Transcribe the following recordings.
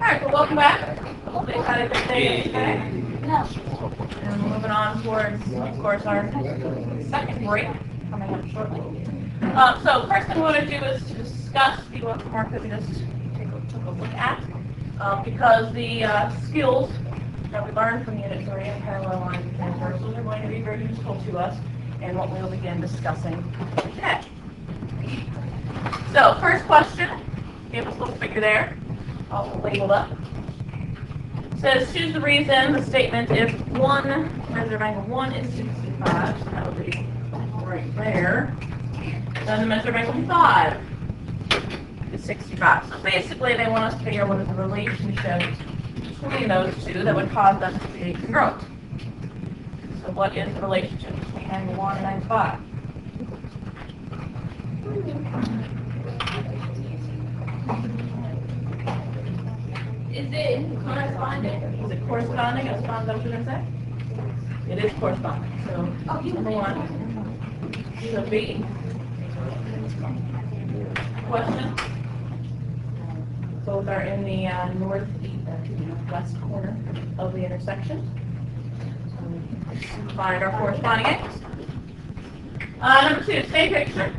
Alright, well welcome back. Hopefully you had a good day today. And we're moving on towards, of course, our second break coming up shortly. So first thing we want to do is to discuss the work that we just took a look at. Because the skills that we learned from Unit 3 and parallel lines and transversals are going to be very useful to us and what we'll begin discussing today. So first question, give us a little figure there, all labeled up. It says choose the reason, the statement, if one measure of angle 1 is 65, so that would be right there, then the measure of angle 5 is 65. So basically they want us to figure out what is the relationship between those two that would cause them to be congruent. So what is the relationship between angle 1 and angle 5? Is it corresponding? Is it corresponding? Is that what you're going to say? It is corresponding. So number 1 should be question. Both are in the northwest corner of the intersection. So find our corresponding angles. Number 2, same picture.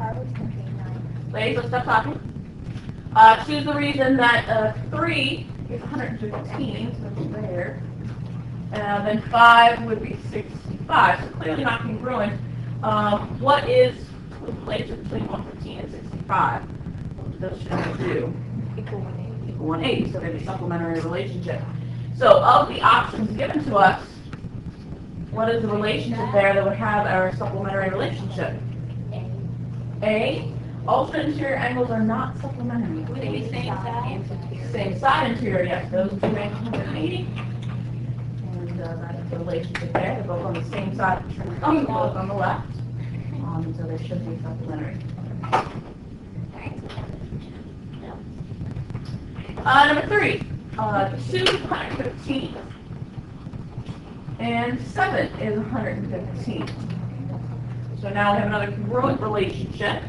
Ladies, let's stop talking. Choose the reason that 3 is 115, so it's there. Then 5 would be 65, so clearly not congruent. What is the relationship between 115 and 65? Those should do. Equal 180, so there's a supplementary relationship. So of the options given to us, what is the relationship there that would have our supplementary relationship? A. Alternate interior angles are not supplementary. Would it be same side? Same side interior, yes. Those two make 180. And that's the relationship there. They're both on the same side of the tree. Both on the left. So they should be supplementary. Number 3, 2 is 115, and 7 is 115. So now we have another congruent relationship.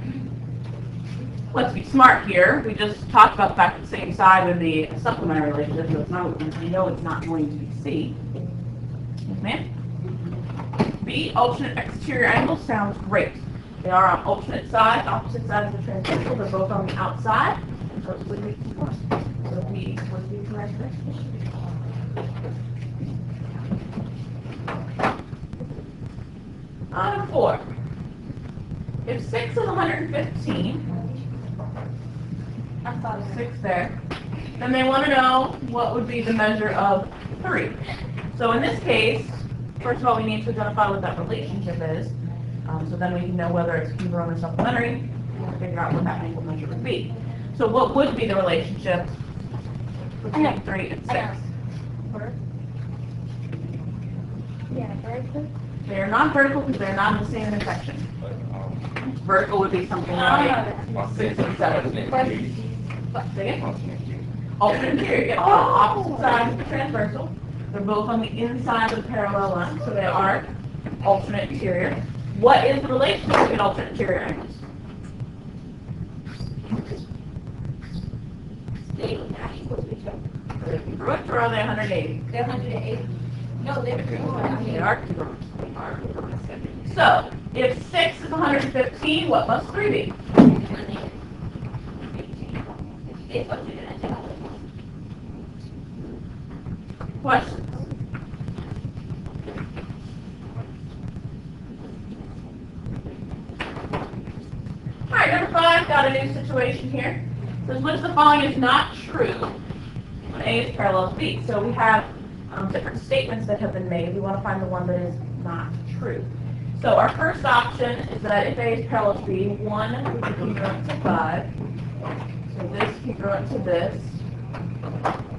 Let's be smart here. We just talked about the fact that the same side would be a supplementary relationship, so it's not, we know it's not going to be C. Yes, ma'am? B, alternate exterior angles sounds great. They are on alternate sides, opposite sides of the transversal. They're both on the outside. So it would be correct. So B would be correct. Number 4. If 6 is 115, I thought 6 there, then they want to know what would be the measure of 3. So in this case, first of all, we need to identify what that relationship is. So then we can know whether it's congruent or supplementary and figure out what that angle measure would be. So what would be the relationship between 3 and 6? Yeah, vertical. They are not vertical because they're not in the same intersection. Vertical would be something like 6 and 7. Alternate interior. Yeah, opposite sides of the transversal. They're both on the inside of the parallel line, so they are alternate interior. What is the relationship between alternate interior angles? They're not equal to each other. Are they congruent or are they 180? They're 180. No, they're congruent. They are congruent. So, if 6 is 115, what must 3 be? Questions? Alright, number 5, got a new situation here. It says, which of the following is not true when A is parallel to B? So we have different statements that have been made. We want to find the one that is not true. So our first option is that if A is parallel to B, 1 would be congruent to 5. So this congruent to this.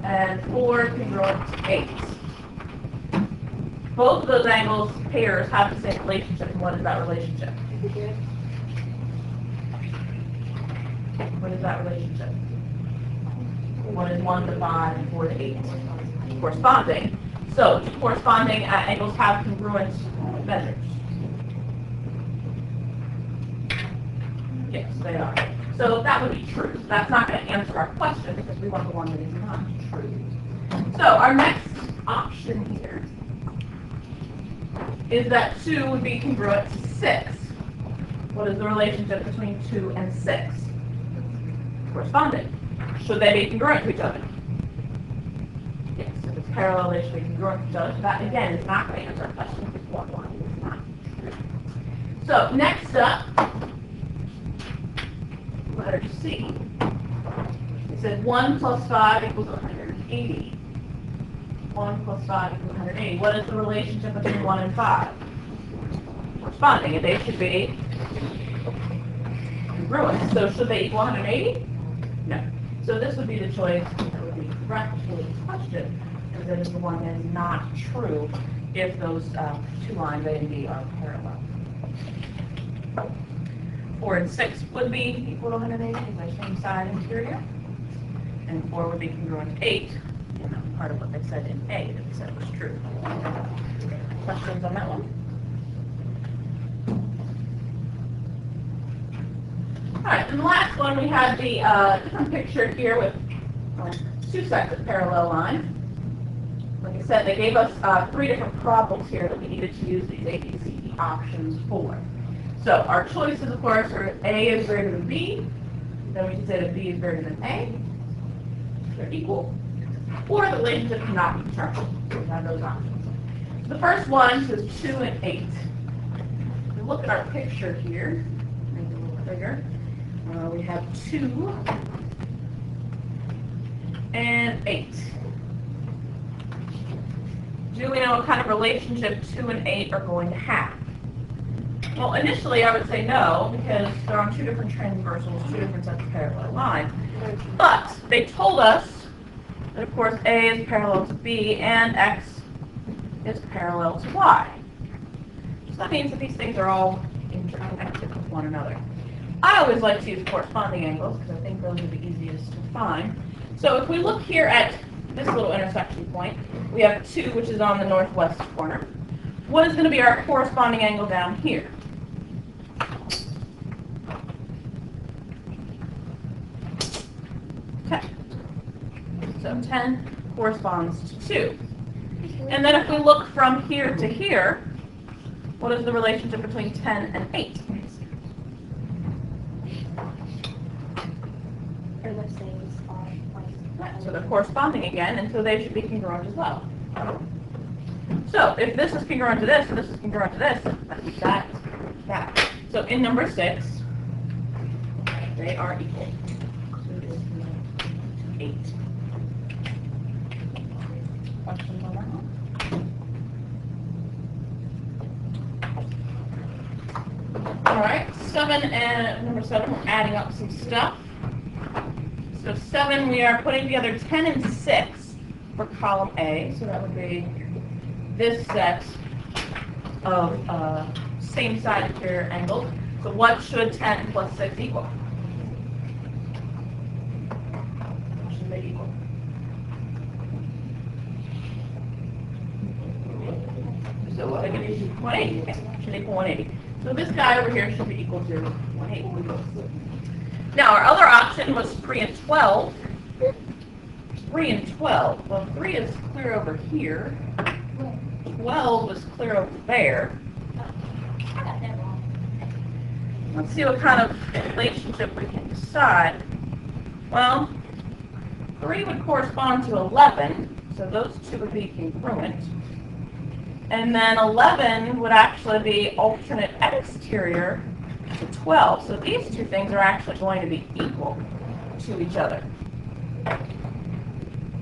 And 4 congruent to 8. Both of those angles, pairs, have the same relationship. And what is that relationship? What is that relationship? 1 is 1 to 5 and 4 to 8. Corresponding. So corresponding angles have congruent measures. Yes, they are. So that would be true. That's not going to answer our question because we want the one that is not true. So our next option here is that 2 would be congruent to 6. What is the relationship between 2 and 6? Corresponding. Should they be congruent to each other? Yes, if it's parallel, they should be congruent to each other. So that, again, is not going to answer our question. What line is not? So next up, letter C. It said 1 plus 5 equals 180. 1 plus 5 equals 180. What is the relationship between 1 and 5? Corresponding, and they should be congruent. So should they equal 180? No. So this would be the choice that would be correct for this question, because it is the one that is not true if those two lines A and B are parallel. 4 and 6 would be equal to 180 because they're same side interior, and 4 would be congruent to 8. And part of what they said in A that they said was true. Questions on that one? All right, and the last one, we had the different picture here with 2 sets of parallel lines. Like I said, they gave us 3 different problems here that we needed to use these A, B, C, D options for. So our choices, of course, are A is greater than B. Then we can say that B is greater than A. They're equal. Or the relationship cannot be determined. We have those options. The first one says 2 and 8. If we look at our picture here, make it a little bigger. We have 2 and 8. Do we know what kind of relationship 2 and 8 are going to have? Well, initially I would say no, because they're on 2 different transversals, 2 different sets of parallel lines. But they told us that, of course, A is parallel to B and X is parallel to Y. So that means that these things are all interconnected with one another. I always like to use corresponding angles because I think those are the easiest to find. So if we look here at this little intersection point, we have 2, which is on the northwest corner. What is going to be our corresponding angle down here? So 10 corresponds to 2. And then if we look from here to here, what is the relationship between 10 and 8? Right, so they're corresponding again, and so they should be congruent as well. So if this is congruent to this, and this is congruent to this, that is that. So in number 6, they are equal. So it is 8. Questions on that one? All right, number 7, we're adding up some stuff. So 7, we are putting together 10 and 6 for column A. So that would be this set of same side interior angles. So what should 10 plus 6 equal? What should they equal? So what? 180. Okay. Should equal 180. So this guy over here should be equal to 180. Now our other option was 3 and 12. 3 and 12. Well, 3 is clear over here. 12 was clear over there. Let's see what kind of relationship we can decide. Well, 3 would correspond to 11, so those 2 would be congruent. And then 11 would actually be alternate exterior to 12. So these 2 things are actually going to be equal to each other.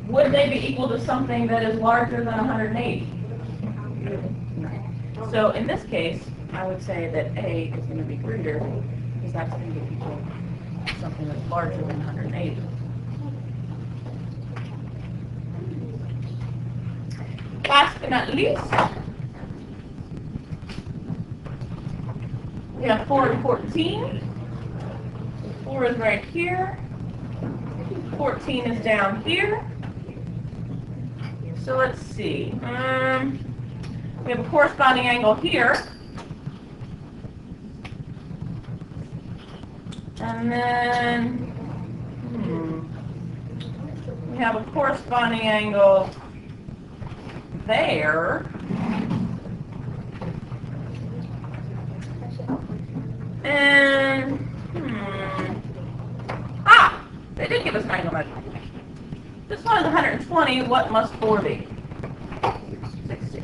Would they be equal to something that is larger than 180? No. So in this case, I would say that A is going to be greater because that's going to be equal to something that's larger than 180. Last but not least, we have 4 and 14. 4 is right here. 14 is down here. So let's see. We have a corresponding angle here. And then we have a corresponding angle there. And, they did give us an angle measure. This one is 120, what must 4 be? 60.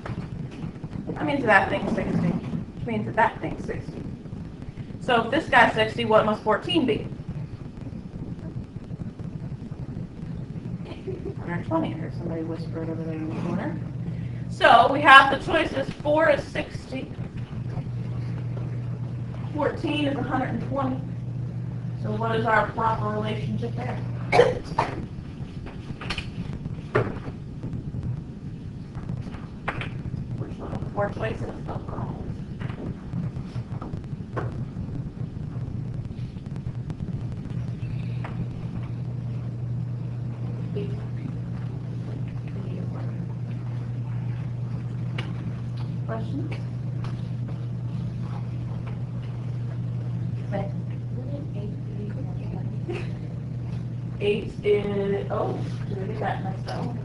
That means that thing's 60. Which means that that thing's 60. So if this guy's 60, what must 14 be? 120. I heard somebody whisper it over there in the corner. So we have the choices. 4 is 60. 14 is 120. So what is our proper relationship there? Which one of the 4 choices? Questions? 8 is, oh, did I get that messed up?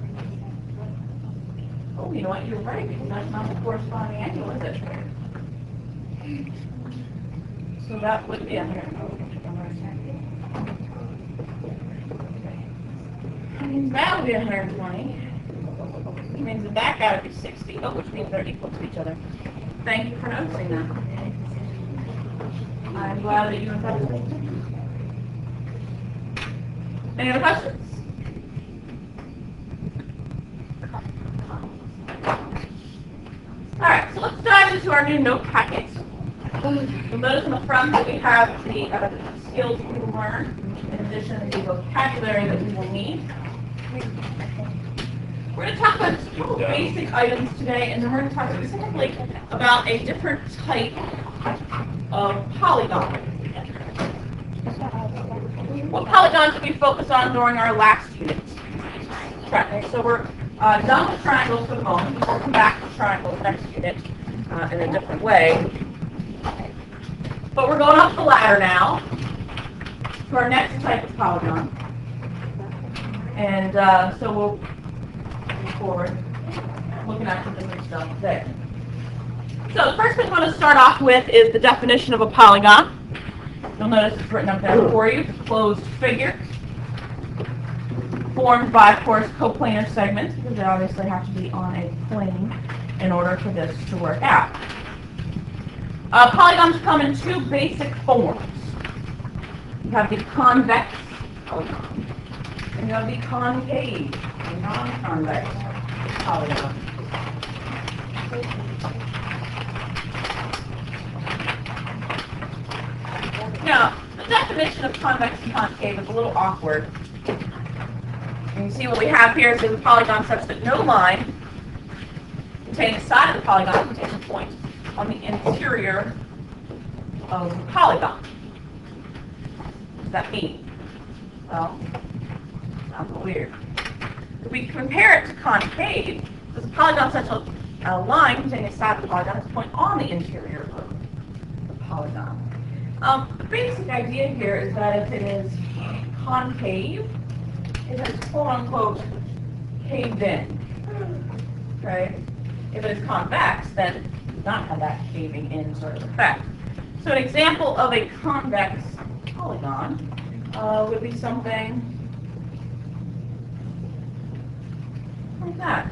Oh, you know what, you're right, because that's not the corresponding angle, is it? So that would be, here. That would be 120. Which means the back out would be 60. Oh, which means they're equal to each other. Thank you for noticing that. I'm glad that you and that. Any other questions? All right, so let's dive into our new note packet. You'll notice on the front that we have the skills we will learn, in addition to the vocabulary that we will need. We're going to talk about just a couple basic items today, and then we're going to talk specifically about a different type of polygon. What polygons did we focus on during our last unit? Right. So we're done with triangles for the moment. We'll come back to triangles next unit in a different way. But we're going up the ladder now to our next type of polygon. And so we'll move forward looking at some different stuff there. So the first thing I want to start off with is the definition of a polygon. You'll notice it's written up there for you. It's a closed figure formed by, of course, coplanar segments, because they obviously have to be on a plane in order for this to work out. Polygons come in 2 basic forms. You have the convex polygon, and you have the concave, or non-convex polygon. Now, the definition of convex and concave is a little awkward. And you see what we have here is a polygon such that no line containing the side of the polygon contains a point on the interior of the polygon. What does that mean? Well, sounds weird. If we compare it to concave, this polygon such a line containing the side of the polygon is a point on the interior of the polygon. The basic idea here is that if it is concave, it is quote-unquote caved in. Right? If it is convex, then it does not have that caving in sort of effect. So an example of a convex polygon would be something like that.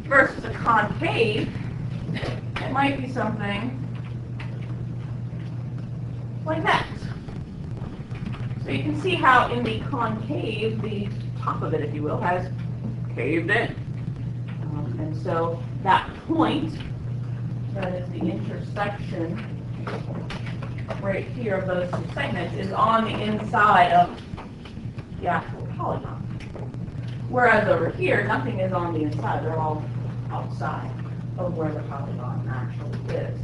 Versus a concave, it might be something like that. So you can see how in the concave, the top of it, if you will, has caved in. And so that point, that is the intersection right here of those 2 segments, is on the inside of the actual polygon. Whereas over here, nothing is on the inside. They're all outside of where the polygon actually is.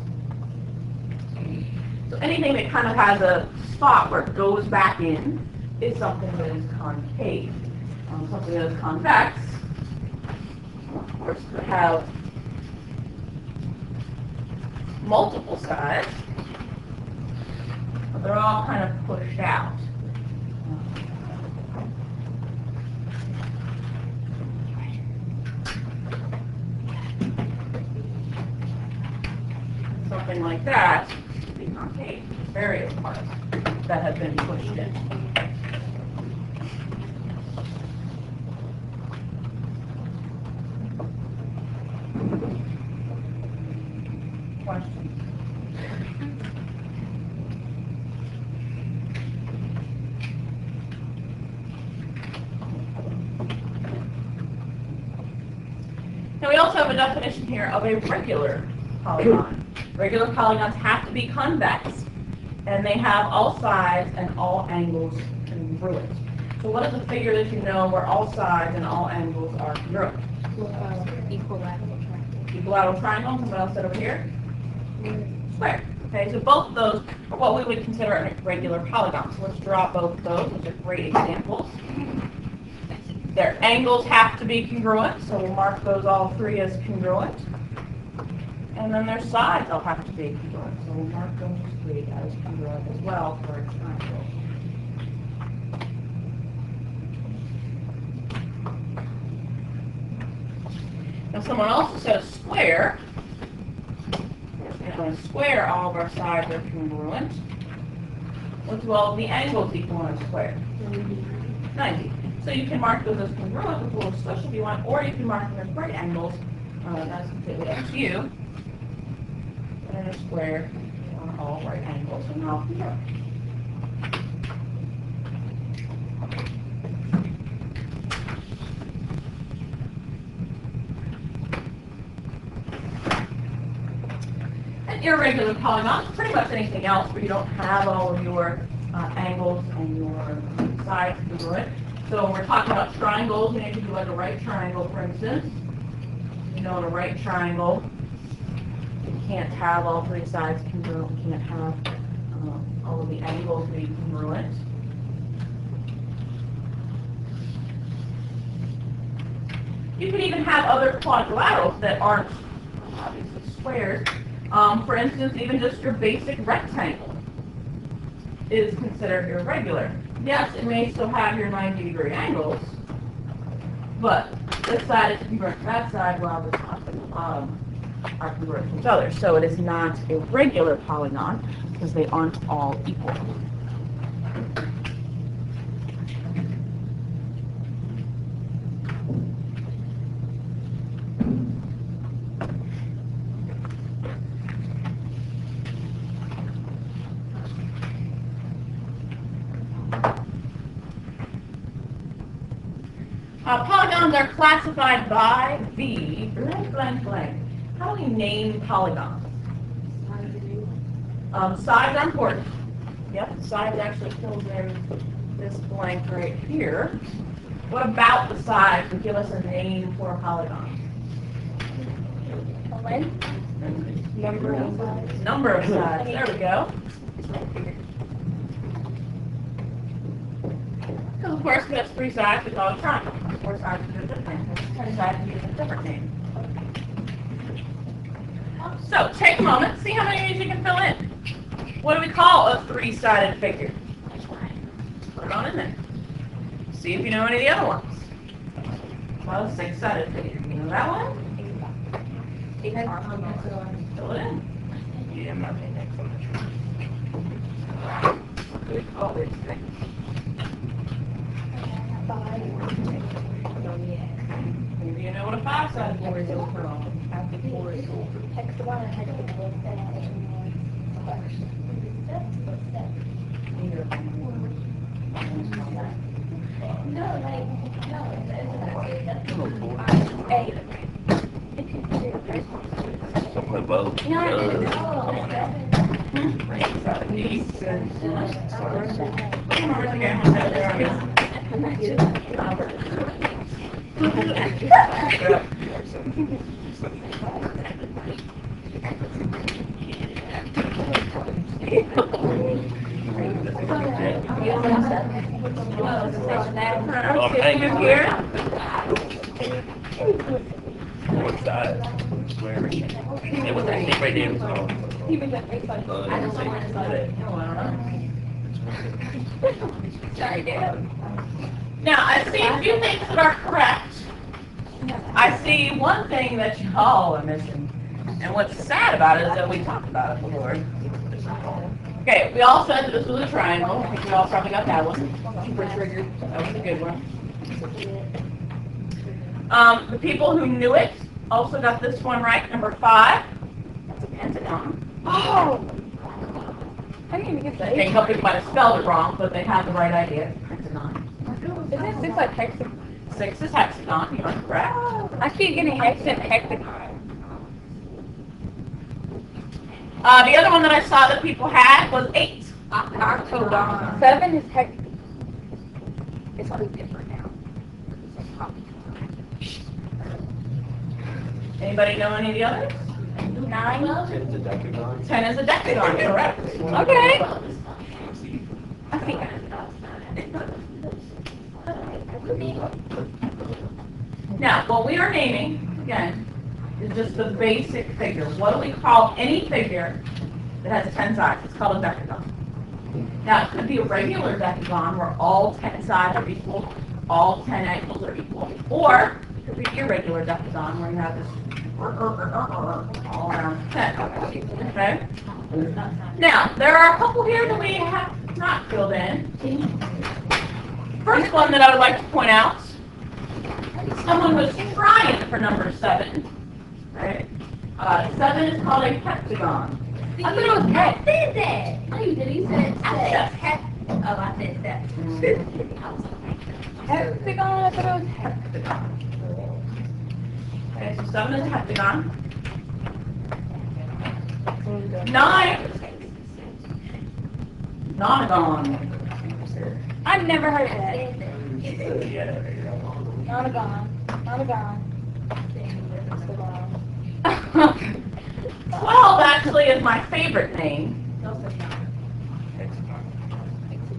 So anything that kind of has a spot where it goes back in is something that is concave. Something that is convex, of course, could have multiple sides, but they're all kind of pushed out. something like that, the concave various parts that have been pushed in. Questions? Now we also have a definition here of a regular polygon. Regular polygons have to be convex, and they have all sides and all angles congruent. So what is a figure that you know where all sides and all angles are congruent? Equilateral triangle. Equilateral triangle. Somebody else said over here? Square. Okay, so both of those are what we would consider a regular polygon. So let's draw both of those, which are great examples. Their angles have to be congruent, so we'll mark those all three as congruent. And then their sides all have to be congruent, so we'll mark those three as congruent as well for a triangle. Now someone also said a square. And on a square, all of our sides are congruent. What do all of the angles equal on a square? 90. So you can mark those as congruent with a little switch if you want, or you can mark them as right angles. That's completely up to you. And in a square, you want all right angles and all congruent. An irregular polygon is pretty much anything else where you don't have all of your angles and your sides congruent. So when we're talking about triangles, we need to do like a right triangle, for instance. You know, in a right triangle, you can't have all three sides congruent. You can't have all of the angles be congruent. You can even have other quadrilaterals that aren't obviously squares. For instance, even just your basic rectangle is considered irregular. Yes, it may still have your 90-degree angles, but this side is congruent to that side while the top and the bottom are congruent to each other. So it is not a regular polygon because they aren't all equal. Polygons are classified by the blank, blank, blank. How do we name polygons? Sides are important. Yep, sides actually fills in this blank right here. What about the sides would give us a name for a polygon? Length. Number of sides. Number of sides. There we go. Because of course, we have three sides, we call it a triangle. Four sides, we do a different name. 10 sides, we give it a different name. So, take a moment, see how many of these you can fill in. What do we call a three-sided figure? Put it on in there. See if you know any of the other ones. Well, a six-sided figure. You know that one? Fill it in. Yeah, I'm not paying next one. Oh, there's the maybe you know what a five-sided figure is from. Hex one and hex two. No, like, no, it's eight. What's that? Where? It was actually right there. Sorry, dude. Now, I see a few things that are correct. I see one thing that y'all are missing. And what's sad about it is that we talked about it before. Okay, we all said that this was a triangle. I think we all probably got that one. Super triggered. That was a good one. The people who knew it also got this one right. Number 5. That's a pentagon. Oh! I didn't even get that. Okay, a couple people might have spelled it wrong, but they had the right idea. Pentagon. Isn't it 6 like hexagon? 6 is hexagon. You are correct. I keep getting hexagon. The other one that I saw that people had was 8. Octagon. 7 is hexagon. It's probably different now. Anybody know any of the others? 9. 10's a decagon. 10 is a decagon. Correct. Okay. I see. Now, what we are naming, again, is just the basic figure. What do we call any figure that has 10 sides? It's called a decagon. Now, it could be a regular decagon where all 10 sides are equal, all 10 angles are equal. Or it could be irregular decagon where you have this all around 10. Okay? Now, there are a couple here that we have not filled in. First one that I would like to point out, someone was trying for number 7. Right? 7 is called a heptagon. I thought it was hex. I said that. No, you didn't. You said hex. Oh, I said that. Hexagon? I thought it was Heptagon. Okay, so 7 is a heptagon. 9. Nonagon. I've never heard of that. Nonagon. 12 actually is my favorite name.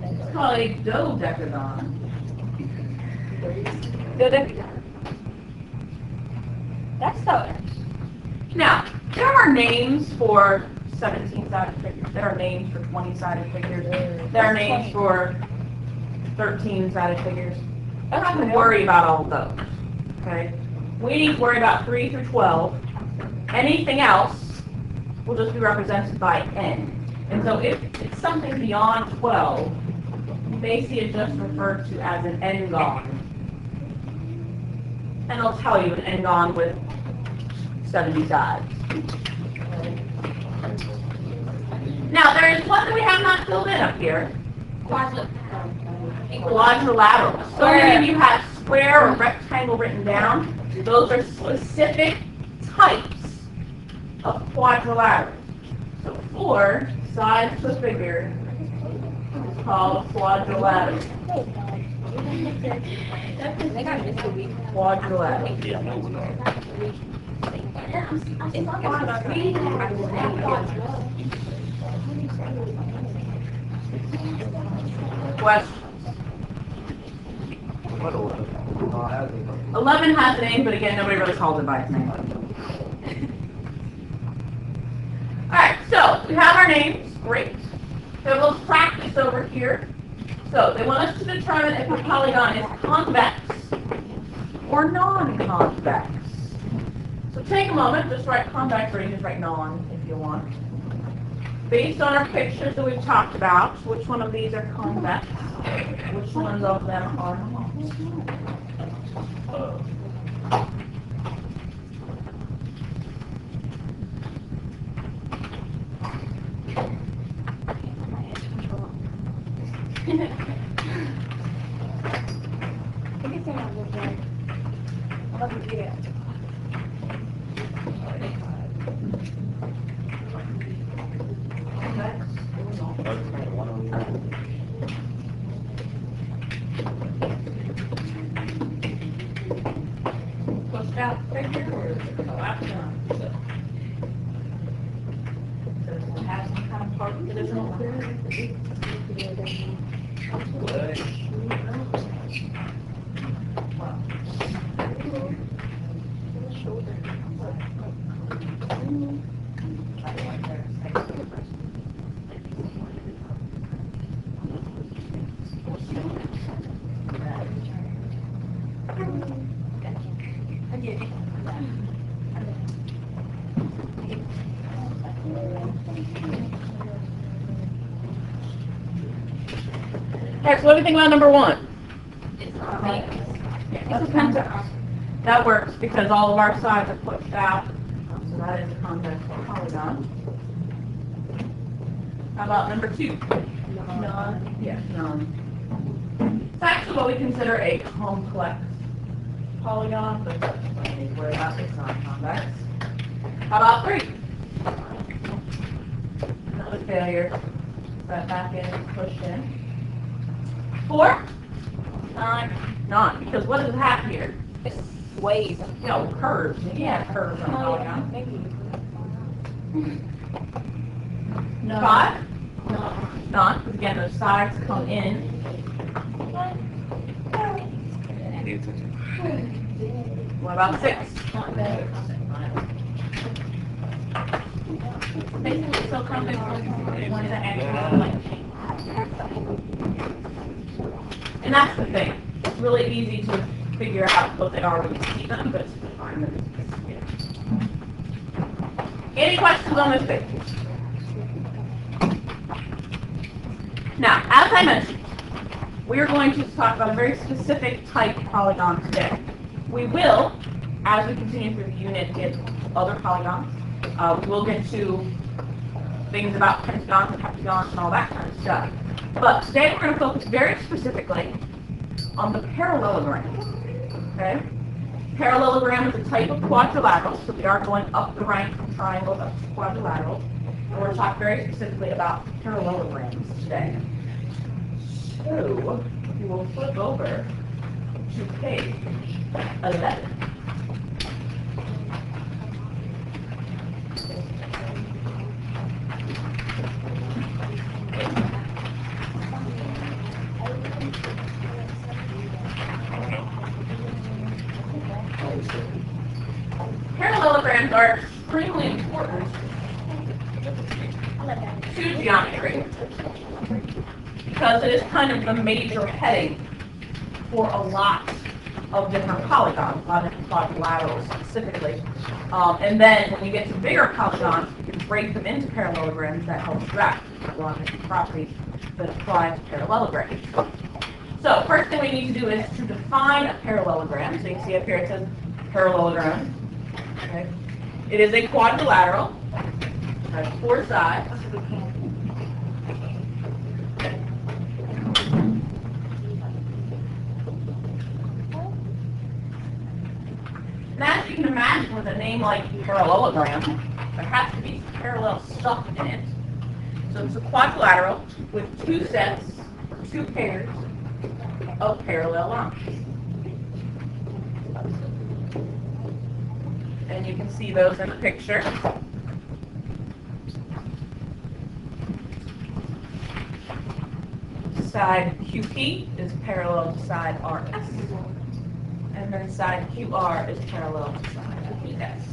It's called a dodecagon. That's so. Now, there are names for 17-sided figures. There are names for 20-sided figures. There are names for 13-sided figures. I don't have to worry about all of those. Okay? We need to worry about 3 through 12. Anything else will just be represented by n. And so if it's something beyond 12, you may see it just referred to as an n-gon. And I'll tell you an n-gon with 70 sides. Now, there is one that we have not filled in up here. Quadrilateral. So many of you have square or rectangle written down. Those are specific types of quadrilateral. So 4 sides to a figure is called a quadrilateral. Quadrilateral. Yeah, no, no. Question. 11 has a name, but again, nobody really calls it by its name. Alright, so we have our names. Great. So we'll practice over here. So they want us to determine if the polygon is convex or non-convex. So take a moment, just write convex or you just write non if you want. Based on our pictures that we've talked about, which one of these are convex? Which ones of them are not? Pushed out figure or is it collapsed down? Does it have some kind of part that isn't clear? Okay, so what do you think about number 1? It's convex. Yeah, it's a convex. That works because all of our sides are pushed out. So that is a convex polygon. How about number 2? None. Yes, none. It's actually what we consider a complex polygon, but where that is not convex. How about 3? Another failure. Set back in and pushed in. 4? None. Because what does it have here? Waves. You know, curves. Yeah, curves on a polygon. No. 5? No. None. Because again, those sides come in. What about 6? Basically, so complex one is an actual like. And that's the thing. It's really easy to figure out what they are when you see them, but it's fine. Any questions on this page? Now, as I mentioned, we are going to talk about a very specific type of polygon today. We will, as we continue through the unit, get other polygons. We'll get to things about pentagons and heptagons and all that kind of stuff. But today we're going to focus very specifically on the parallelogram. Okay? Parallelogram is a type of quadrilateral, so we are going up the rank from triangles up to quadrilateral. And we're going to talk very specifically about parallelograms today. So, we will flip over to page 11. Parallelograms are extremely important to geometry because it is kind of the major heading for a lot of different polygons, a lot of different quadrilaterals specifically. And then when you get to bigger polygons, you can break them into parallelograms that help you out a lot of different properties that apply to parallelograms. So first thing we need to do is to define a parallelogram. So you can see up here it says parallelogram. Okay. It is a quadrilateral. It has 4 sides. And as you can imagine, with a name like parallelogram, there has to be parallel stuff in it. So it's a quadrilateral with 2 sets, 2 pairs of parallel lines. And you can see those in the picture. Side QP is parallel to side RS. And then side QR is parallel to side PS.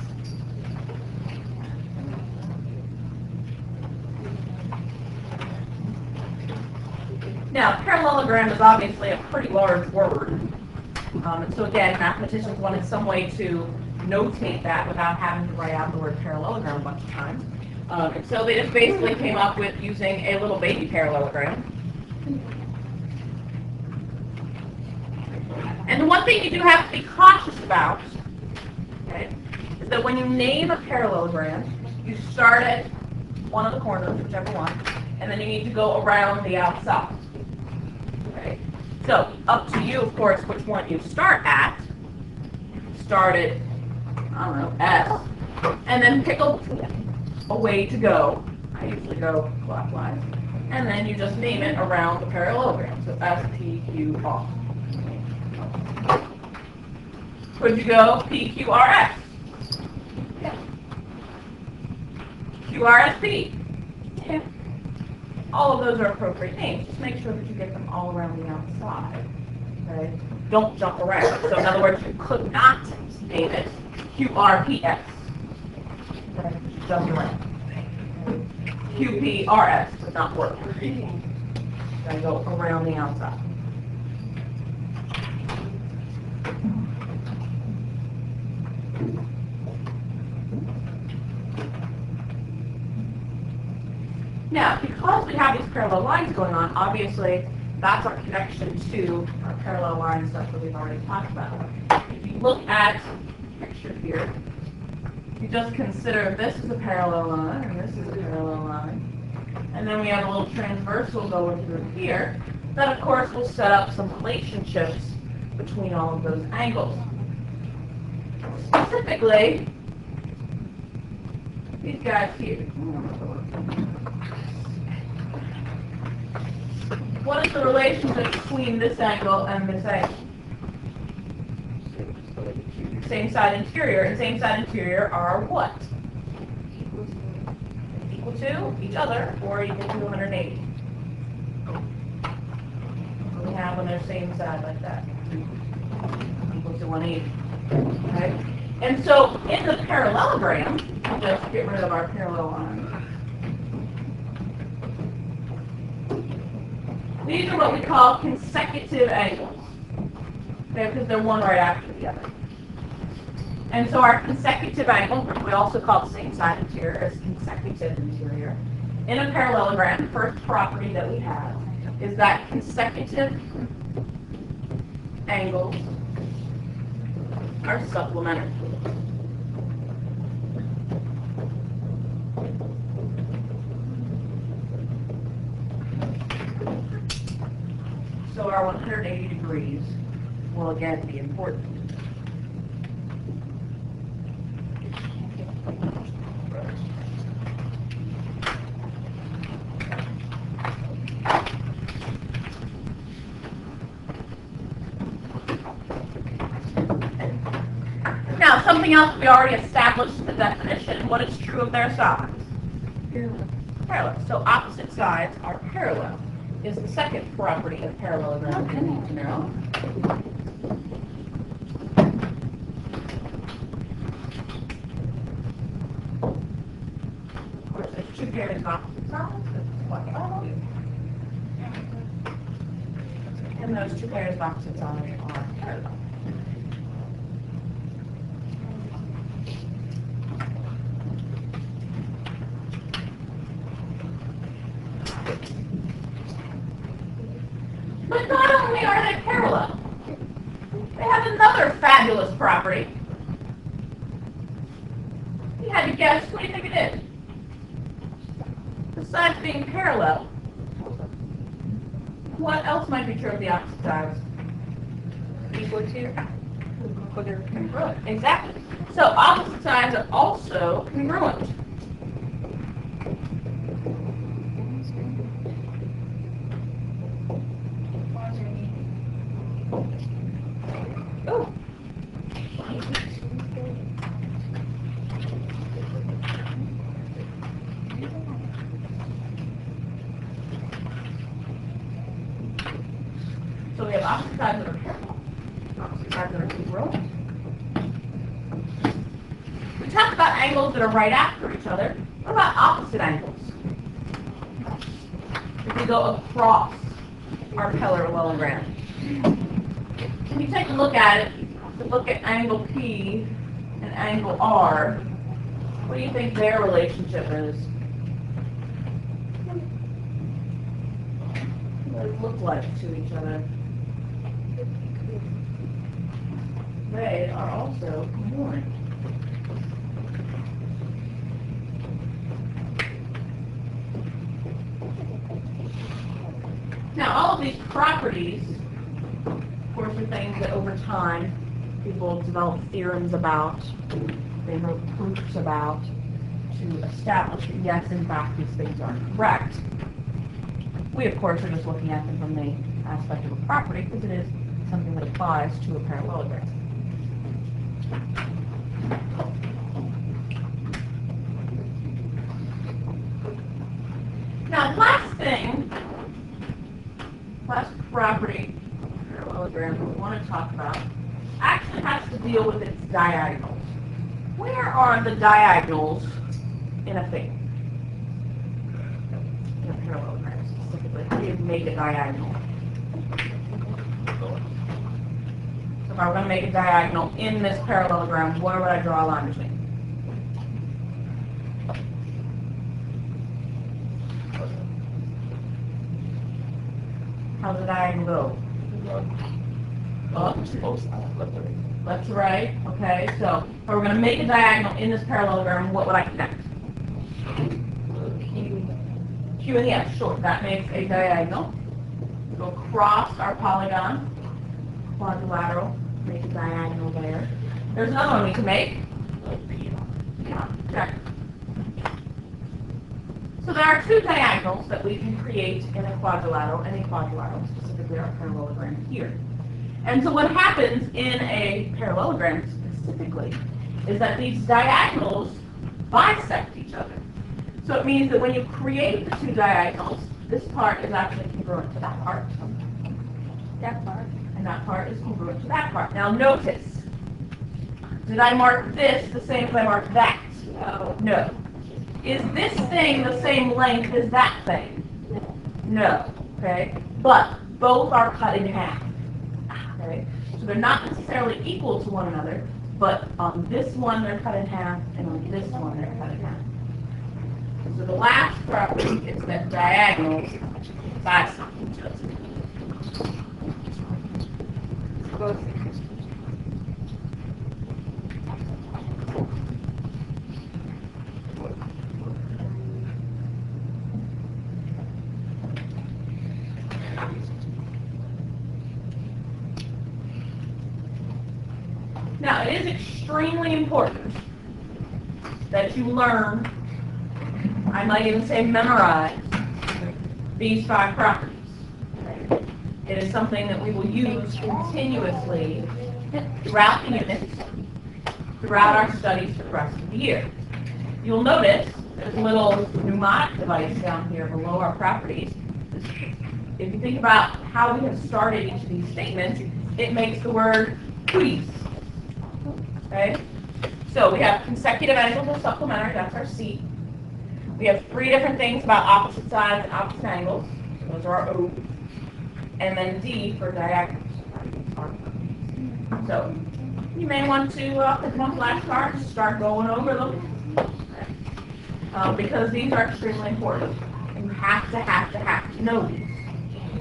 Now, parallelogram is obviously a pretty large word. And so again, mathematicians wanted some way to notate that without having to write out the word parallelogram a bunch of times. And so they just basically came up with using a little baby parallelogram. And the one thing you do have to be cautious about, okay, is that when you name a parallelogram, you start at one of the corners, whichever one, and then you need to go around the outside. Okay? So, up to you, of course, which one you start at. Start at, I don't know, S, and then pick a way to go. I usually go clockwise. And then you just name it around the parallelogram. So S, P, Q, R. Could you go P, Q, R, S? Yeah. Q, R, S, P? Yeah. All of those are appropriate names. Just make sure that you get them all around the outside. Okay? Don't jump around. So in other words, you could not name it Q, R, P, S. Okay? Jump around. Q, P, R, S would not work. Gotta go around the outside. Now, because we have these parallel lines going on, obviously That's our connection to our parallel line stuff that we've already talked about. If you look at the picture here, you just consider this is a parallel line and this is a parallel line. And then we have a little transversal going through here. That, of course, will set up some relationships between all of those angles. Specifically, these guys here. What is the relationship between this angle and this angle? Same side interior, and same side interior are what? Equal to each other, or equal to 180. We have when they're same side like that. Equal to 180. Okay? And so in the parallelogram, we'll just get rid of our parallel line. These are what we call consecutive angles. Okay, because they're one right after the other. And so our consecutive angle, we also call the same side interior as consecutive interior. In a parallelogram, the first property that we have is that consecutive angles are supplementary. So our 180 degrees will again be important. Now, something else we already established in the definition, what is true of their sides? Parallel. So opposite sides are parallel. Is the second property of parallelogram you need to know. Of course, there's two pairs of opposite sides. And those two pairs of opposite sides are parallel. But not only are they parallel, they have another fabulous property. You had to guess, what do you think it is? Besides being parallel, what else might be true of the opposite sides? Equal to? Congruent. Exactly. So opposite sides are also congruent. Oh. So we have opposite sides that are parallel, opposite sides that are congruent. We talked about angles that are right after each other. What about opposite angles? If we go across our parallelogram. When you take a look at it, to look at angle P and angle R, what do you think their relationship is? What do they look like to each other? They are also congruent. Now, all of these properties, of course, are things that over time people develop theorems about, they wrote proofs about, to establish that yes, in fact, these things are correct. We, of course, are just looking at them from the aspect of a property because it is something that applies to a parallelogram. Now, last thing, last property parallelogram we want to talk about actually has to deal with its diagonals. Where are the diagonals in a thing? In a parallelogram specifically. How do you make a diagonal? So if I were going to make a diagonal in this parallelogram, where would I draw a line between? How's the diagonal go? Up, Both sides, left to right. left to right. Okay, so if we're going to make a diagonal in this parallelogram, what would I connect? Q and the F, sure. That makes a diagonal. Go across our polygon, quadrilateral, make a diagonal there. There's another one we can make. Yeah, check. So there are two diagonals that we can create in a quadrilateral, specifically our parallelogram here. And so what happens in a parallelogram specifically is that these diagonals bisect each other. So it means that when you create the two diagonals, this part is actually congruent to that part. That part. And that part is congruent to that part. Now notice, did I mark this the same as I marked that? No. Is this thing the same length as that thing? No. Okay? But both are cut in half. Okay? So they're not necessarily equal to one another, but on this one they're cut in half, and on this one they're cut in half. So the last property is that diagonals bisect each other. Now, it is extremely important that you learn, I might even say memorize, these 5 properties. It is something that we will use continuously throughout the unit, throughout our studies for the rest of the year. You'll notice there's a little mnemonic device down here below our properties. If you think about how we have started each of these statements, it makes the word please. Okay? So we have consecutive angles or supplementary, that's our C. We have 3 different things about opposite sides and opposite angles. Those are our O. And then D for diagonals. So you may want to put them on flashcards and start going over them. Because these are extremely important. You have to know these.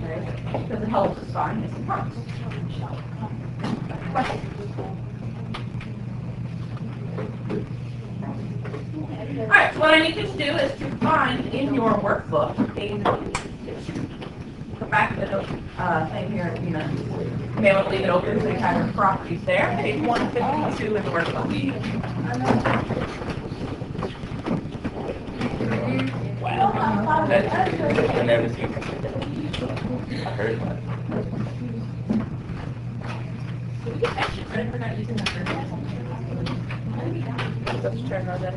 Okay? Because it helps us find missing parts. Questions? Alright, so what I need you to do is to find in your workbook come back to the note thing here in a few minutes. You may want to leave it open so you have your properties there. Page 152 in the workbook. Wow. I never seen that. I heard that. Did we get extra credit for not using that for let's turn those in.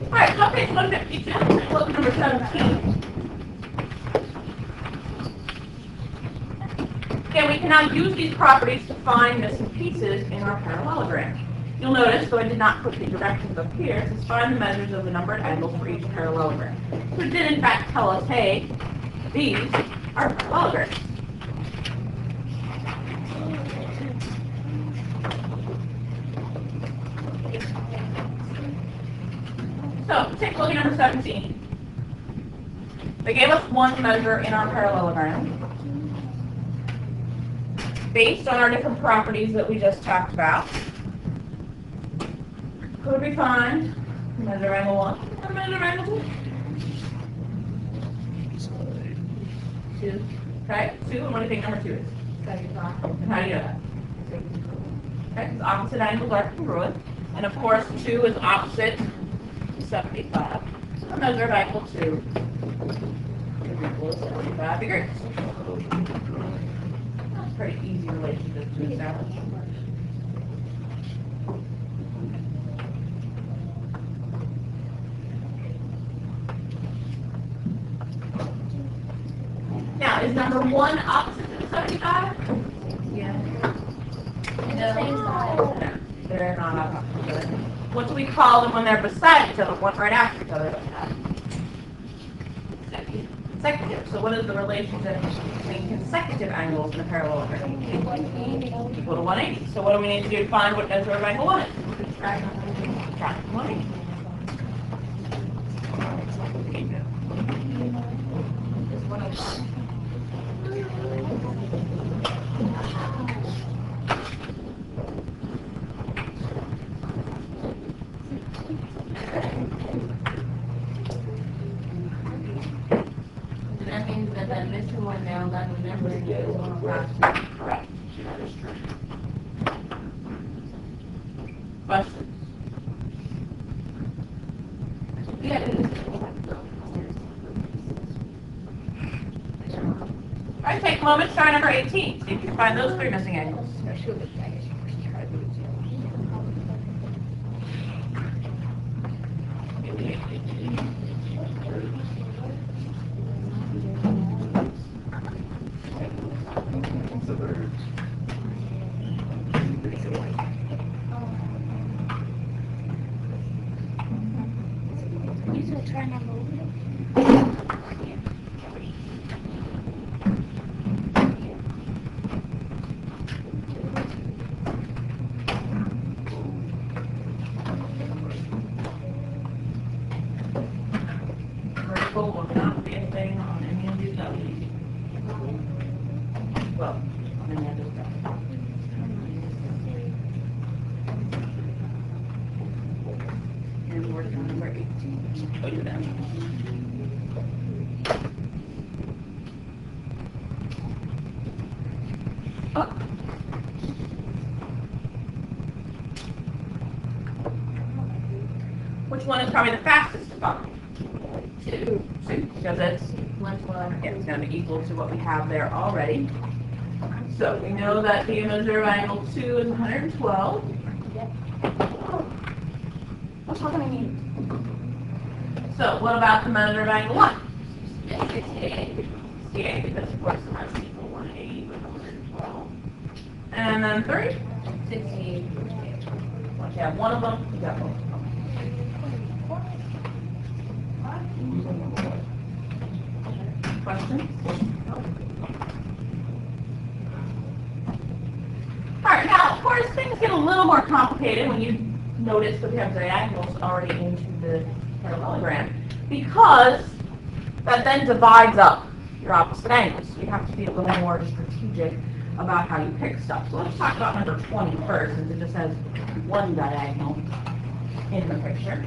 Alright, so page 152, book number 17. Again, we can now use these properties to find missing pieces in our parallelogram. You'll notice, though I did not put the directions up here, it says find the measures of the numbered angles for each parallelogram. So it did in fact tell us, hey, these are parallelograms. So take a look at number 17. They gave us one measure in our parallelogram. Based on our different properties that we just talked about, could we find measure angle 1 or measure angle 2? 2. Okay, 2, and what do you think number 2 is? 75. And how do you know that? Okay, because opposite angles are congruent. And of course, 2 is opposite 75. So a measure of angle 2 is equal to 75 degrees. Pretty easy relationship to establish. Now, is number 1 opposite to 75? Yeah. No. They're not opposite. What do we call them when they're beside each other, one right after each other? Consecutive. So what is the relationship between consecutive angles in a parallelogram? Equal to 180. So what do we need to do to find what measure of angle 1 is? Subtract 180. That means that that missing one now, that number is 105. Correct. Questions? Yeah. All right, take a moment, try number 18. See if you can find those three missing angles. Vertical will not be anything on any of these values. Well, on any of those values. And we're on number 18. Go to them. Oh. Which one is probably the fastest to find? 2. Because it's 112. Yeah, it's going to be equal to what we have there already. So we know that the measure of angle 2 is 112. What's not going to mean? So what about the measure of angle 1? 68. 68, because of course it has to equal 180 with 112. And then 3? 68. Once you have one of them, you got both of them. Questions? Alright, now of course things get a little more complicated when you notice that we have diagonals already into the parallelogram, because that then divides up your opposite angles. So you have to be a little more strategic about how you pick stuff. So let's talk about number 20 first, since it just has one diagonal in the picture.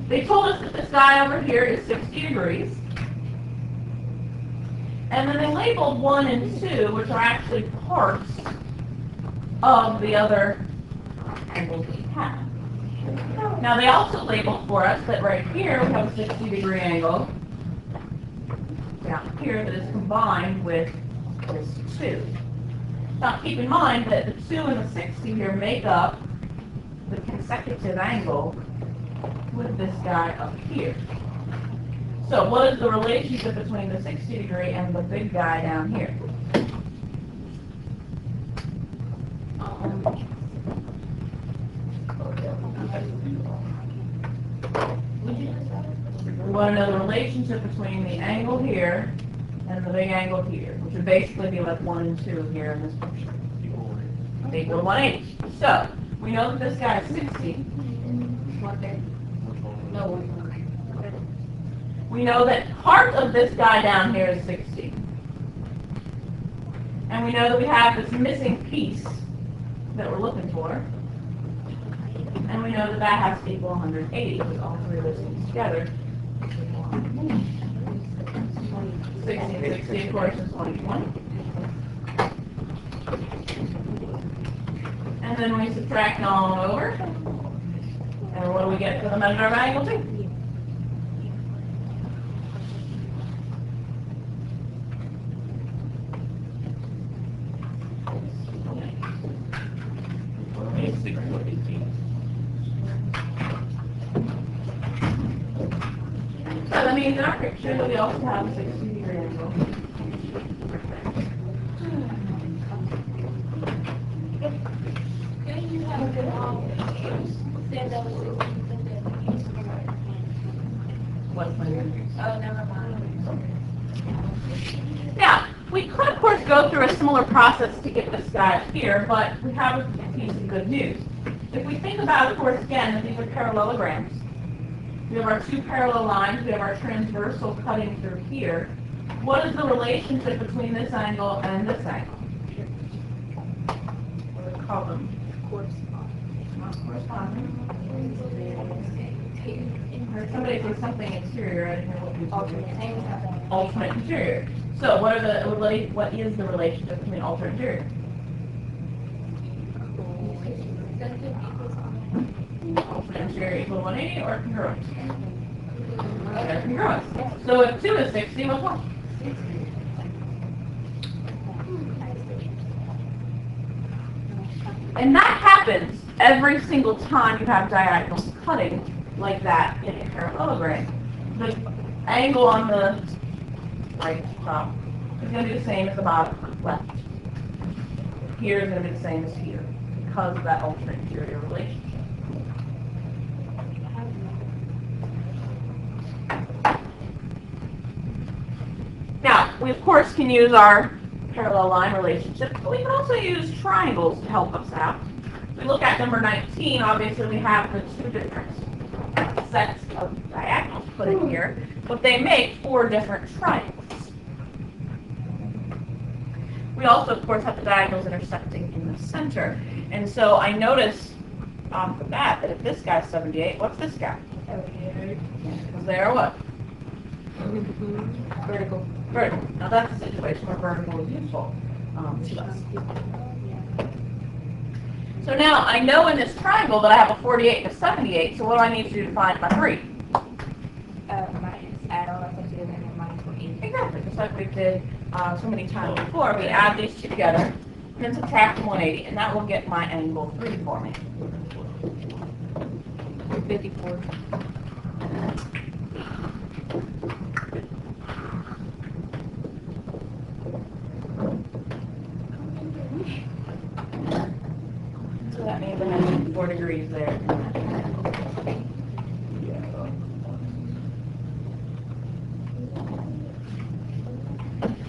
They told us that this guy over here is 60 degrees. And then they labeled 1 and 2, which are actually parts of the other angles we have. Now they also labeled for us that right here we have a 60-degree angle down here that is combined with this 2. Now keep in mind that the 2 and the 60 here make up the consecutive angle with this guy up here. So what is the relationship between the 60-degree and the big guy down here? We want to know the relationship between the angle here and the big angle here, which would basically be like 1 and 2 here in this picture. They equal to 180. So we know that this guy is 60. No. We know that part of this guy down here is 60. And we know that we have this missing piece that we're looking for. And we know that that has to equal 180, because all three of those things together. 60 and 60, of course, is 120. And then we subtract all over. And what do we get for the measure of angle 2? So that means in our picture that we also have a 60-degree angle. said that was 60. What's my name? Oh, never mind. Now, we could, of course, go through a similar process to get this guy up here, but we have a piece of good news. If we think about, of course, again, that these are parallelograms. We have our two parallel lines. We have our transversal cutting through here. What is the relationship between this angle and this angle? What do we call them? Not corresponding. Or somebody said something interior. I didn't hear what you said. Alternate interior. So what is the relationship between alternate interior? Alternate interior equal 180 or congruence? Okay, congruence. So if 2 is 60, what's 1? And that happens every single time you have diagonals cutting like that in a parallelogram. The angle on the right top is going to be the same as the bottom left. Here is going to be the same as here because of that alternate interior relationship. Now, we of course can use our parallel line relationship, but we can also use triangles to help us out. If we look at number 19, obviously we have the two different sets of diagonals put in here, but they make 4 different triangles. We also, of course, have the diagonals intersecting in the center. And so I notice off the bat that if this guy's 78, what's this guy? 78. Because they are what? Vertical. Vertical. Now that's a situation where vertical is useful to us. So now I know in this triangle that I have a 48 and a 78, so what do I need to do to find my 3? Minus, add all that together and then minus 48. Exactly, just like we did so many times before. We add these two together, then subtract 180, and that will get my angle 3 for me. 54. So that means I have 4 degrees there.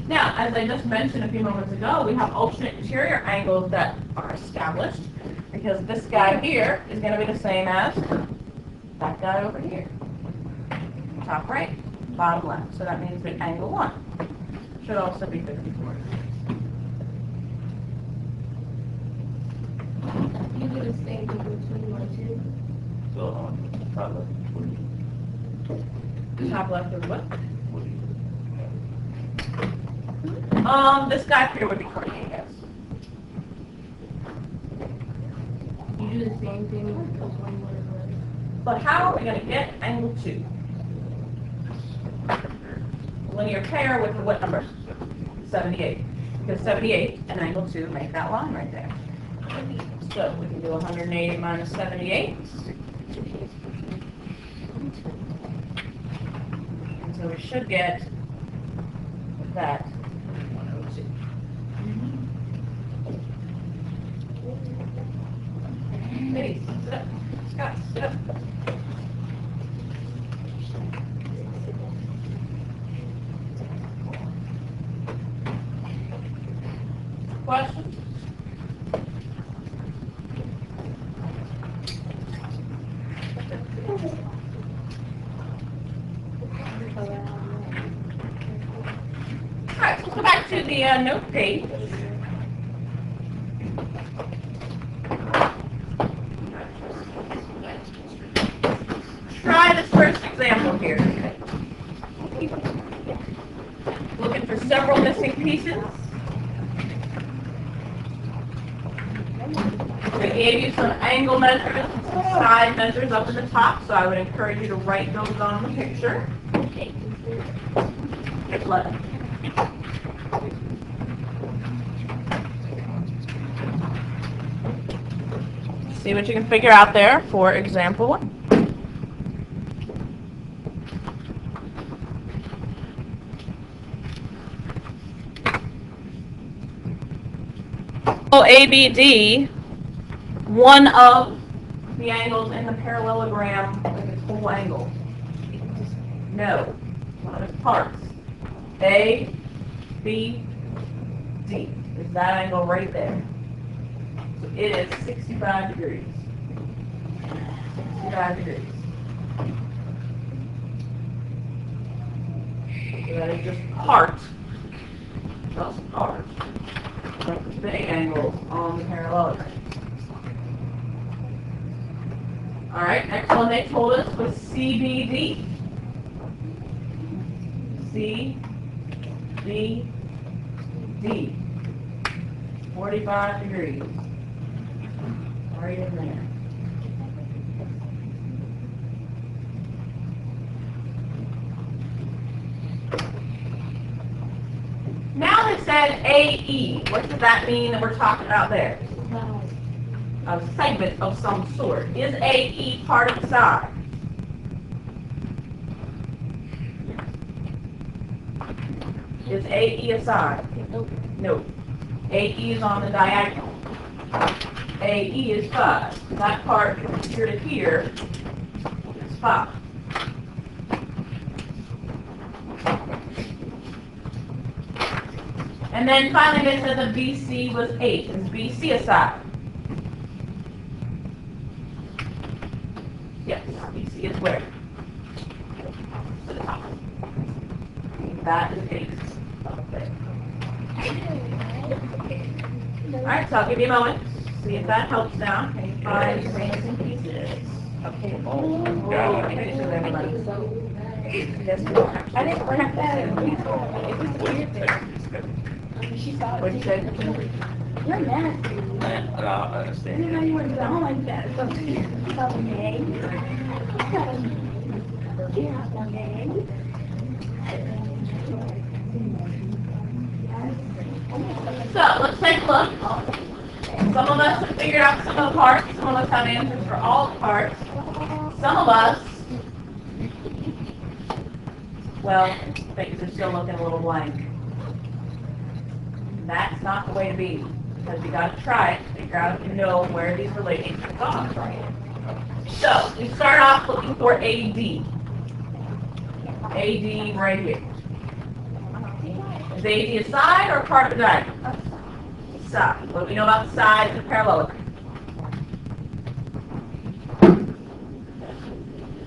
Now, as I just mentioned a few moments ago, we have alternate interior angles that are established because this guy here is going to be the same as that guy over here. Top right, bottom left. So that means that angle 1 should also be 54. You do the same thing between 1 and 2. So, probably. Top left is what? This guy here would be 28, yes. You do the same thing because 1 is But how are we going to get angle 2? Linear pair with the what number? 78. Because 78 and angle 2 make that line right there. So we can do 180 minus 78. And so we should get that 102. Ladies, sit up. Scott, sit up. Questions? Alright, so let's go back to the note page. Try this first example here. Looking for several missing pieces. I gave you some angle measurements and some side measures up in the top, so I would encourage you to write those on the picture. See what you can figure out there for example 1. ABD, one of the the angles in the parallelogram with its whole angle? No. One of its parts. A, B, D. Is that angle right there? So it is 65 degrees. 65 degrees. So that is just part. Just part. Of the big angles on the parallelogram. Alright, next one they told us was CBD. CBD. 45 degrees. Right in there. Now they said AE. What does that mean that we're talking about there? A segment of some sort. Is AE part of the side? Is AE a side? No. AE is on the diagonal. AE is 5. That part from here to here is 5. And then finally they said that BC was 8. Is BC a side? Yes, BC is where? To the top. That is 8. Okay. Alright, so I'll give you a moment. See if that helps now. Can you find your missing pieces? Okay. Oh, God. Make sure everybody. I didn't bring that. What did you say? You're nasty. I don't I understand. didn't know you were down like that. So, okay. So, let's take a look. Some of us have figured out some of the parts. Some of us have answers for all the parts. Some of us, well, things are still looking a little blank. That's not the way to be, because you got to try it to figure out if you know where these relationships are. So, we start off looking for AD. AD right here. Is AD a side or a part of the diagonal? Side. What do we know about the sides of the parallelogram?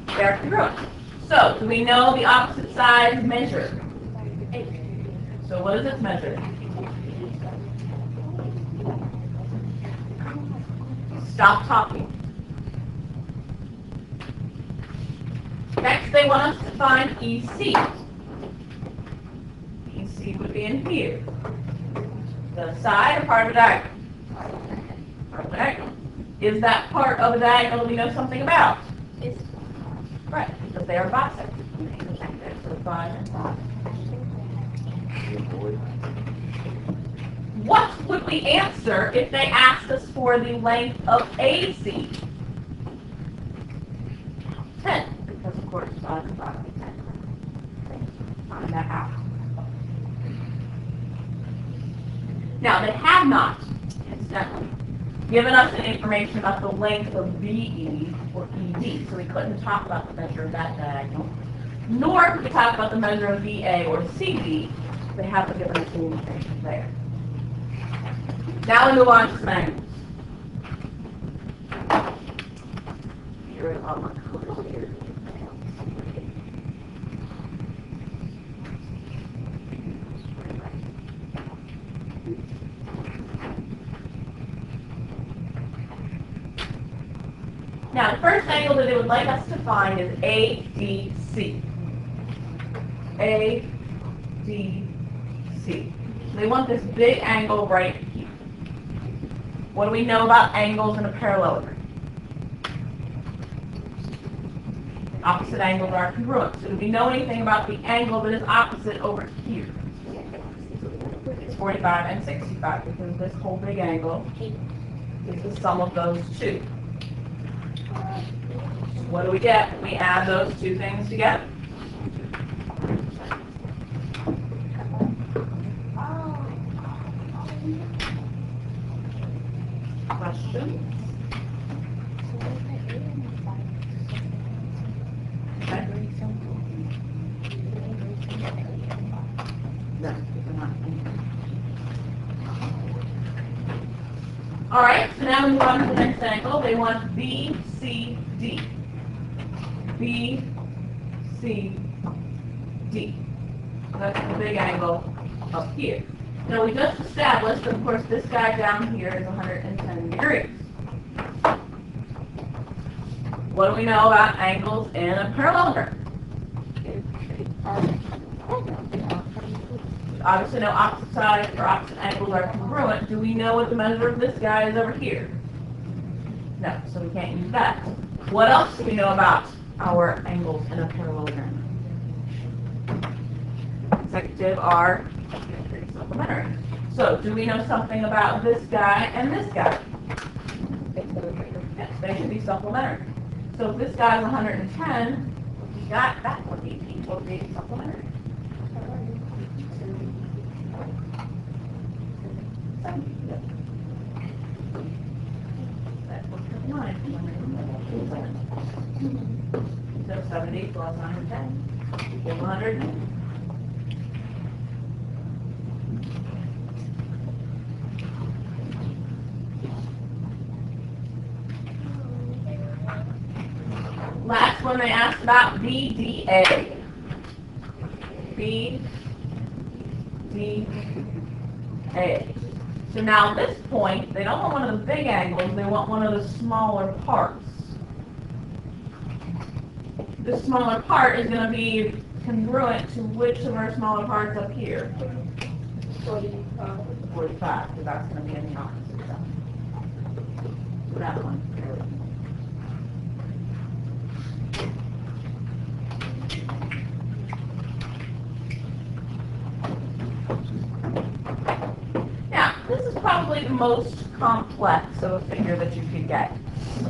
They're congruent. So, do we know the opposite sides measure? So, what does it measure? Stop talking. Next, they want us to find EC. EC would be in here. The side or part of a diagonal? Part of a diagonal. Is that part of a diagonal we know something about? It's Right, because they are bisected. So 5 and 5. What would we answer if they asked us for the length of AC? 10, because of course 5 and 5 is 10. Find that out. Now, they have not, incidentally, given us any information about the length of VE or ED, so we couldn't talk about the measure of that diagonal, nor could we talk about the measure of VA or CD. They haven't given us any information there. Now we move on to some angles. Here are all my colors here. Now, the first angle that they would like us to find is ADC. ADC. They want this big angle right here. What do we know about angles in a parallelogram? Opposite angles are congruent. So do we know anything about the angle that is opposite over here? It's 45 and 65, because this whole big angle is the sum of those two. What do we get when we add those two things together? Questions? All right, so now we move on to the next angle. They want BCD. BCD. That's the big angle up here. Now we just established, of course, this guy down here is 110 degrees. What do we know about angles in a parallelogram? Obviously, no opposite sides or opposite angles are congruent. Do we know what the measure of this guy is over here? No, so we can't use that. What else do we know about our angles in a parallelogram? Consecutive are supplementary. So, do we know something about this guy and this guy? Yes, they should be supplementary. So, if this guy is 110, we got that would be supplementary. So 70 plus 110 equals 100. Last one they asked about BDA. BDA. So now at this point, they don't want one of the big angles, they want one of the smaller parts. This smaller part is going to be congruent to which of our smaller parts up here? 45, because that's going to be in the opposite side. So that one. Now, this is probably the most complex of a figure that you could get.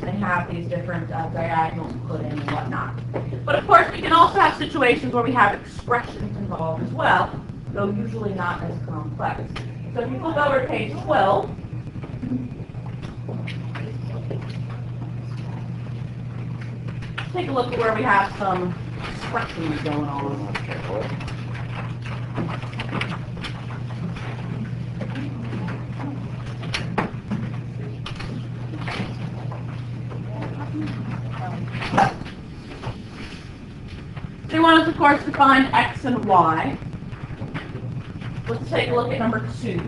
They have these different diagonals put in and whatnot. But of course, we can also have situations where we have expressions involved as well, though usually not as complex. So if you look over to page 12, take a look at where we have some expressions going on. They want us, of course, to find x and y. Let's take a look at number 2.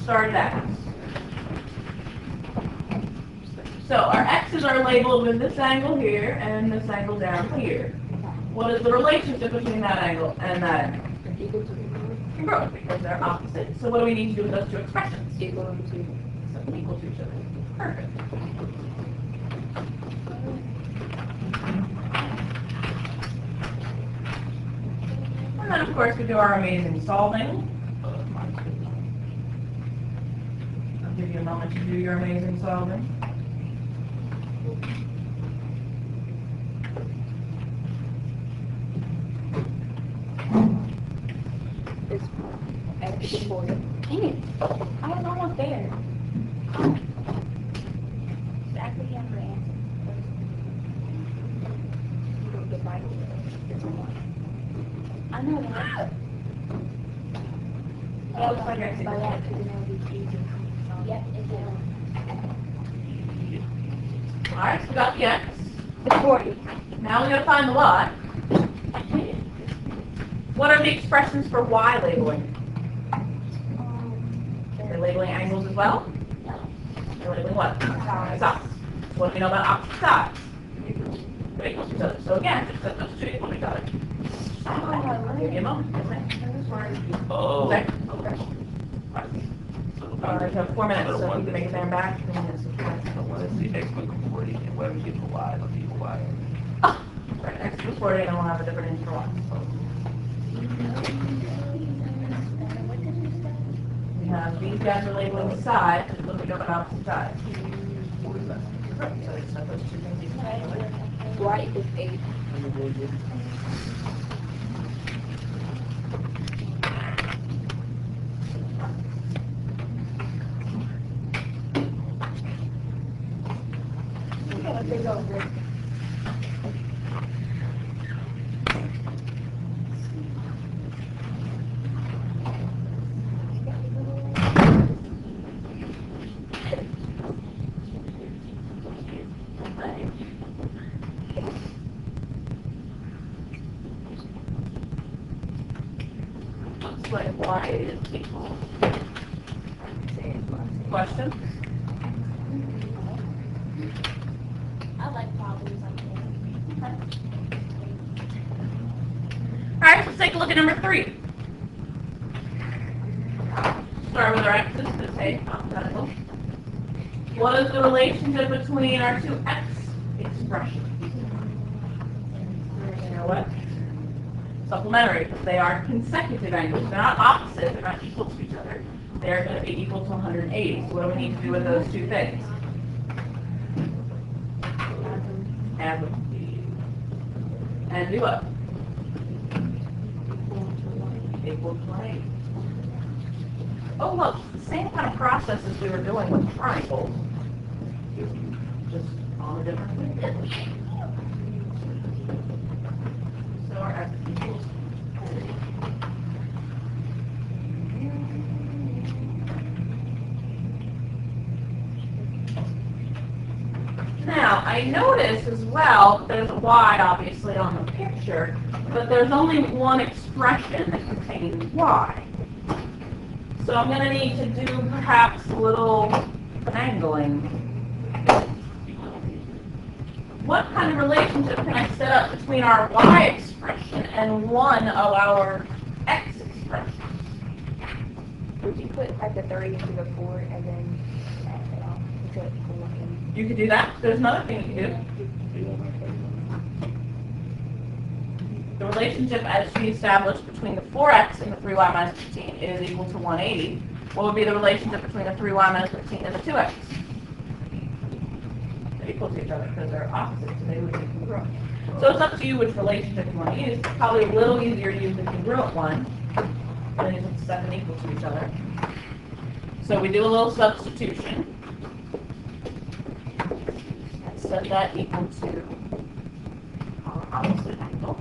Start at x. So our x's are labeled with this angle here and this angle down here. What is the relationship between that angle and that angle? Congruent, because they're opposite. So what do we need to do with those two expressions? Equal to each other. Perfect. And then, of course, we do our amazing solving. I'll give you a moment to do your amazing solving. It's extra 40. Dang it. I was almost there. Exactly the answer. You don't get right with it. I know that. It looks like I see By that, because then it would be easier. Yep, it will. All right, so we got the x. It's 40. Now we got to find the y. What are the expressions for y labeling? They're labeling angles as well? They're labeling what? Sides. What do we know about opposite sides? They're equal to each other. So again, just set those two equal to each other. I'll give you a moment. Oh. Okay. Okay. All right, you have 4 minutes, so if you can make it there and back. What is the x equal 40 and whatever you get for y, it'll be for y. Oh, right, x equals 40, and we'll have a different name for y. We have these guys are labeling the sides, and looking up at opposite sides. So they set those two things equal to each other. Y equals 8. looks like y is equal. Question? I like problems like that. Alright, let's take a look at number 3. Start with our x's to say hypothetical. What is the relationship between our two x expressions? You know what? Supplementary, because they are consecutive angles. They're not opposite, they're not equal to each other. They're going to be equal to 180. So what do we need to do with those two things? Add them. And do what? Equal to 180. Oh look, the same kind of process as we were doing with triangles. Just on a different thing. So our x equals. Now, I notice as well, there's a y obviously on the picture, but there's only one expression that contains y. So I'm going to need to do perhaps a little finagling. What kind of relationship can I set up between our y expression and one of our x expressions? Would you put like the 30 into the 4 and then add it off into it? You could do that. There's another thing you can do. The relationship as she established between the 4x and the 3y minus 15 is equal to 180. What would be the relationship between the 3y minus 15 and the 2x? They're equal to each other because they're opposite, so they would be congruent. So it's up to you which relationship you want to use. It's probably a little easier to use the congruent one than using 7 equal to each other. So we do a little substitution. Set that equal to our opposite angle.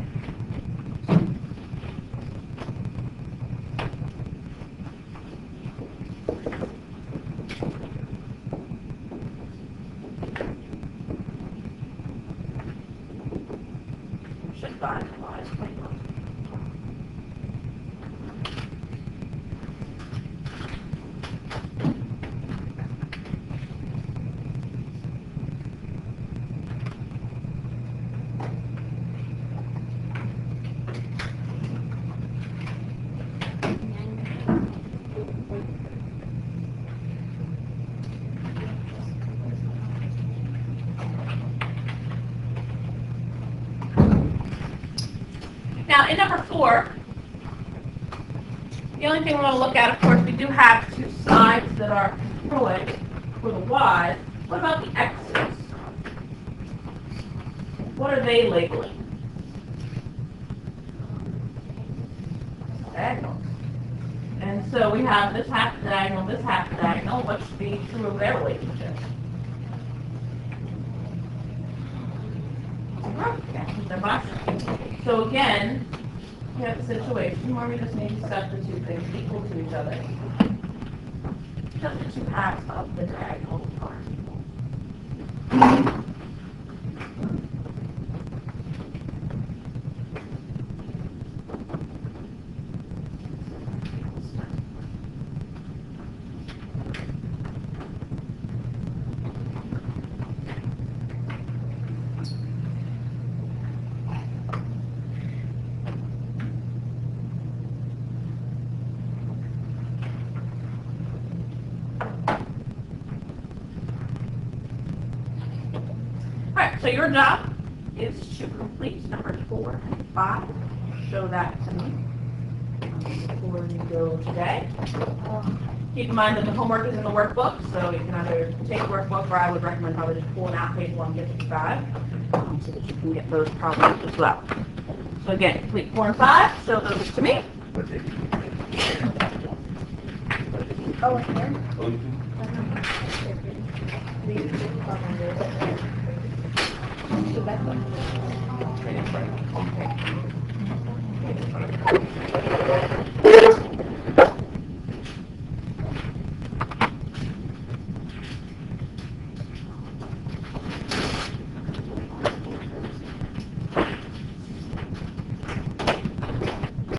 Should find y is 21. Now, in number 4, the only thing we want to look at, of course, we do have two sides that are congruent for the y's. What about the x's? What are they labeling? Diagonals. And so we have this half diagonal, this half diagonal. What should be true of their relationship? They're bicycles. So again, we have a situation where we just need to set the two things equal to each other. Just the two halves of the diagonal are equal. So your job is to complete numbers 4 and 5. Show that to me before you go today. Keep in mind that the homework is in the workbook, so you can either take the workbook, or I would recommend probably just pulling out page 1, get to 5, so that you can get those problems as well. So again, complete 4 and 5. Show those to me. Oh, and here? So that's what.